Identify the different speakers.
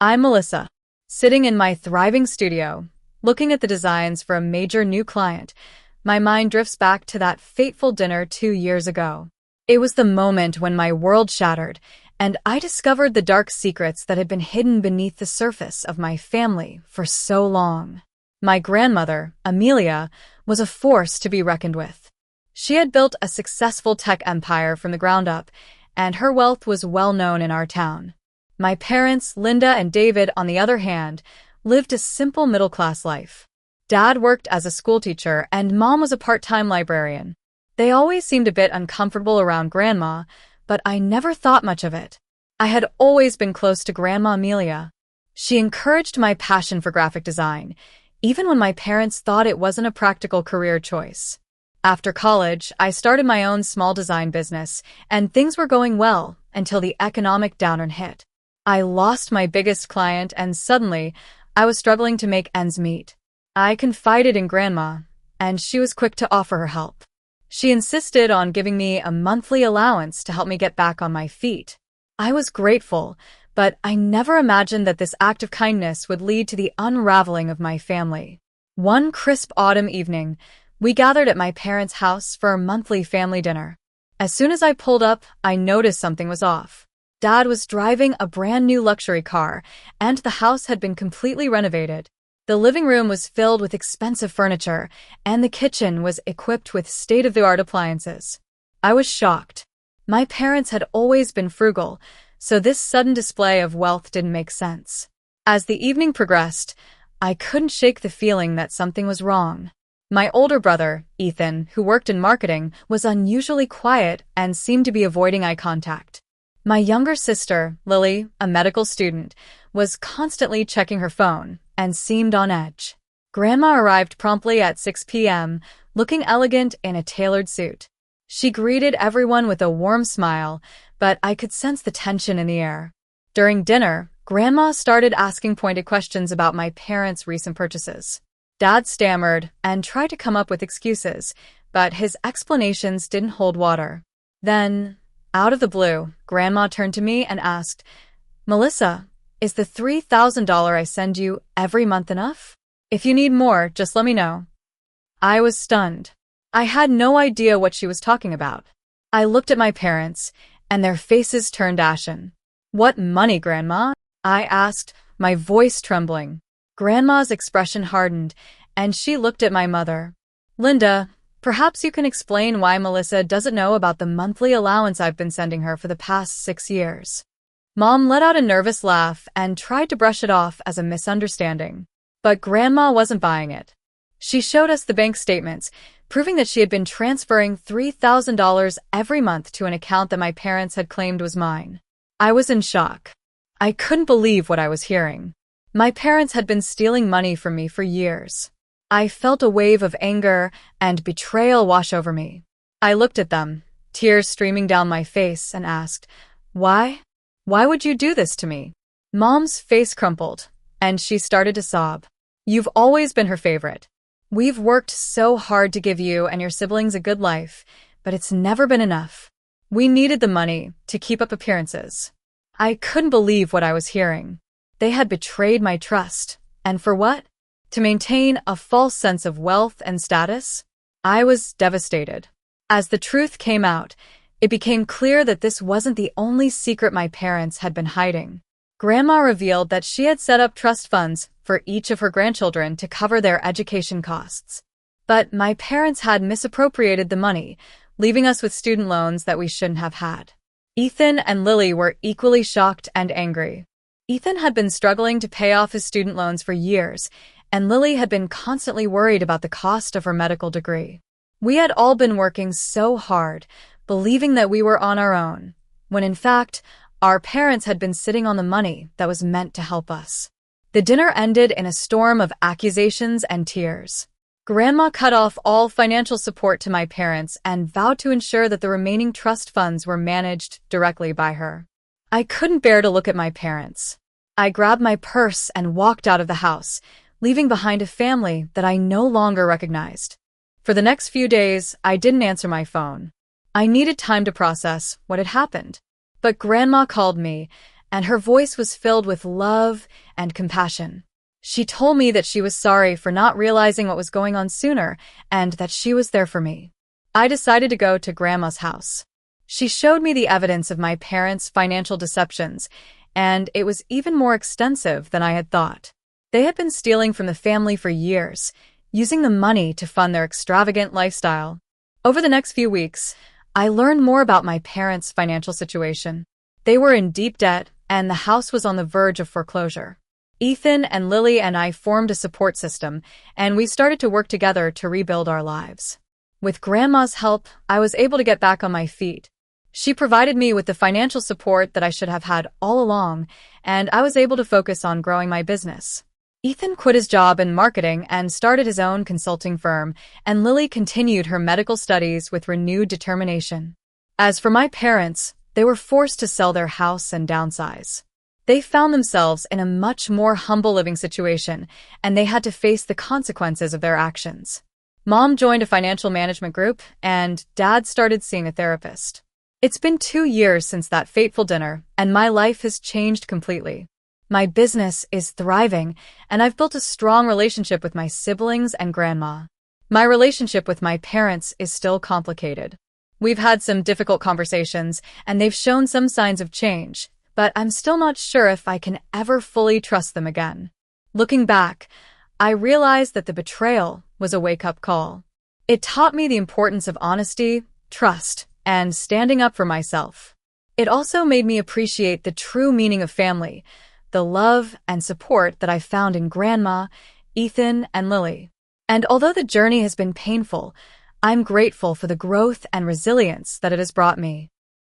Speaker 1: I'm Melissa, sitting in my thriving studio, looking at the designs for a major new client. My mind drifts back to that fateful dinner 2 years ago. It was the moment when my world shattered, and I discovered the dark secrets that had been hidden beneath the surface of my family for so long. My grandmother, Amelia, was a force to be reckoned with. She had built a successful tech empire from the ground up, and her wealth was well known in our town. My parents, Linda and David, on the other hand, lived a simple middle-class life. Dad worked as a schoolteacher and Mom was a part-time librarian. They always seemed a bit uncomfortable around Grandma, but I never thought much of it. I had always been close to Grandma Amelia. She encouraged my passion for graphic design, even when my parents thought it wasn't a practical career choice. After college, I started my own small design business, and things were going well until the economic downturn hit. I lost my biggest client, and suddenly, I was struggling to make ends meet. I confided in Grandma, and she was quick to offer her help. She insisted on giving me a monthly allowance to help me get back on my feet. I was grateful, but I never imagined that this act of kindness would lead to the unraveling of my family. One crisp autumn evening, we gathered at my parents' house for a monthly family dinner. As soon as I pulled up, I noticed something was off. Dad was driving a brand new luxury car, and the house had been completely renovated. The living room was filled with expensive furniture, and the kitchen was equipped with state-of-the-art appliances. I was shocked. My parents had always been frugal, so this sudden display of wealth didn't make sense. As the evening progressed, I couldn't shake the feeling that something was wrong. My older brother, Ethan, who worked in marketing, was unusually quiet and seemed to be avoiding eye contact. My younger sister, Lily, a medical student, was constantly checking her phone and seemed on edge. Grandma arrived promptly at 6 p.m., looking elegant in a tailored suit. She greeted everyone with a warm smile, but I could sense the tension in the air. During dinner, Grandma started asking pointed questions about my parents' recent purchases. Dad stammered and tried to come up with excuses, but his explanations didn't hold water. Then, out of the blue, Grandma turned to me and asked, "Melissa, is the $3,000 I send you every month enough? If you need more, just let me know." I was stunned. I had no idea what she was talking about. I looked at my parents, and their faces turned ashen. "What money, Grandma?" I asked, my voice trembling. Grandma's expression hardened, and she looked at my mother. "Linda, perhaps you can explain why Melissa doesn't know about the monthly allowance I've been sending her for the past 6 years." Mom let out a nervous laugh and tried to brush it off as a misunderstanding. But Grandma wasn't buying it. She showed us the bank statements, proving that she had been transferring $3,000 every month to an account that my parents had claimed was mine. I was in shock. I couldn't believe what I was hearing. My parents had been stealing money from me for years. I felt a wave of anger and betrayal wash over me. I looked at them, tears streaming down my face, and asked, "Why? Why would you do this to me?" Mom's face crumpled, and she started to sob. "You've always been her favorite. We've worked so hard to give you and your siblings a good life, but it's never been enough. We needed the money to keep up appearances." I couldn't believe what I was hearing. They had betrayed my trust. And for what? To maintain a false sense of wealth and status? I was devastated. As the truth came out, it became clear that this wasn't the only secret my parents had been hiding. Grandma revealed that she had set up trust funds for each of her grandchildren to cover their education costs. But my parents had misappropriated the money, leaving us with student loans that we shouldn't have had. Ethan and Lily were equally shocked and angry. Ethan had been struggling to pay off his student loans for years, and Lily had been constantly worried about the cost of her medical degree. We had all been working so hard, believing that we were on our own, when in fact, our parents had been sitting on the money that was meant to help us. The dinner ended in a storm of accusations and tears. Grandma cut off all financial support to my parents and vowed to ensure that the remaining trust funds were managed directly by her. I couldn't bear to look at my parents. I grabbed my purse and walked out of the house, leaving behind a family that I no longer recognized. For the next few days, I didn't answer my phone. I needed time to process what had happened. But Grandma called me, and her voice was filled with love and compassion. She told me that she was sorry for not realizing what was going on sooner and that she was there for me. I decided to go to Grandma's house. She showed me the evidence of my parents' financial deceptions, and it was even more extensive than I had thought. They had been stealing from the family for years, using the money to fund their extravagant lifestyle. Over the next few weeks, I learned more about my parents' financial situation. They were in deep debt, and the house was on the verge of foreclosure. Ethan and Lily and I formed a support system, and we started to work together to rebuild our lives. With Grandma's help, I was able to get back on my feet. She provided me with the financial support that I should have had all along, and I was able to focus on growing my business. Ethan quit his job in marketing and started his own consulting firm, and Lily continued her medical studies with renewed determination. As for my parents, they were forced to sell their house and downsize. They found themselves in a much more humble living situation, and they had to face the consequences of their actions. Mom joined a financial management group, and Dad started seeing a therapist. It's been 2 years since that fateful dinner, and my life has changed completely. My business is thriving, and I've built a strong relationship with my siblings and Grandma. My relationship with my parents is still complicated. We've had some difficult conversations, and they've shown some signs of change, but I'm still not sure if I can ever fully trust them again. Looking back, I realized that the betrayal was a wake-up call. It taught me the importance of honesty, trust, and standing up for myself. It also made me appreciate the true meaning of family, the love and support that I found in Grandma, Ethan, and Lily. And although the journey has been painful, I'm grateful for the growth and resilience that it has brought me.